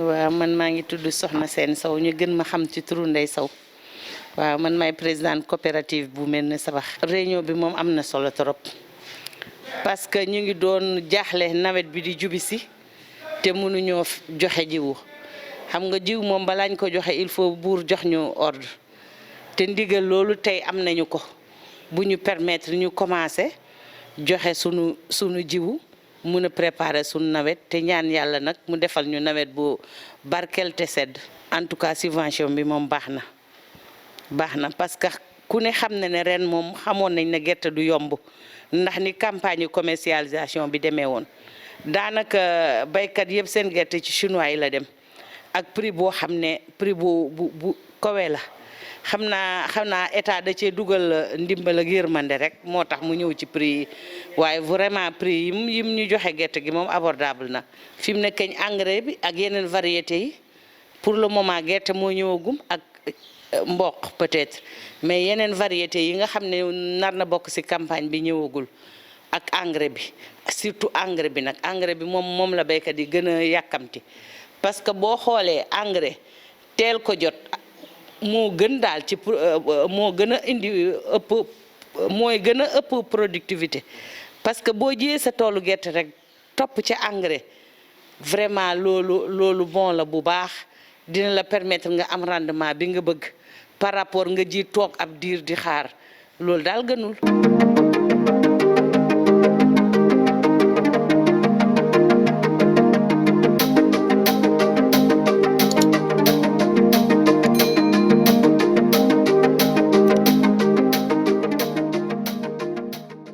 waaw man maa ngi tudd Soxna Sène Sow ñu gën ma xam ci turu Ndey Sow waaw man maay présidente coopérative bu Médina Sabax. réunion bi moom am na solo trop parce que ñu ngi doon jaaxle nawet bi di jubi si te mënuñoo joxe jiwu xam nga jiw moom balaañ ko joxe il faut buur jox ñu ordre te ndigal loolu tey am nañu ko bu ñu permettre ñu commencer joxe sunu jiwu mun a préparer sunu nawet te ñaan yàlla nag mu defal ñu nawet bu barkel te sedd. en tout cas subvention bi moom baax na parce que ku ne xam na ne ren moom xamoon nañ ne gerte du yomb ndax ni campagne commercialisation bi demee woon daanaka baykat yëpp seen gerte ci chinois yi la dem ak prix boo xam ne prix bu kawe la xam naa état da cee dugal ndimbal ak yërmande rek moo tax mu ñëw ci prix yi waaye vraiment prix yim ñu joxe gerte gi moom abordable na fi mu ne kañ engrais bi ak yeneen variétés yi pour le moment gerte moo ñëwagum ak mboq peut-être mais yeneen variétés yi nga xam ne nar na bokk ci campagne bi ñëwagul ak engrais bi surtout engrais bi nag engrais bi moom la béykat yi gën a yàkkamti parce que boo xoolee engrais teel ko jot moo gën daal ci moo gën a indi mooy gën a ëpp productivité parce que boo jiyee sa toolu gerte rek topp ca engrais vraiment loolu bon la bu baax dina la permettre nga am rendement bi nga bëgg par rapport nga ji toog ab diir di xaar loolu daal gënul.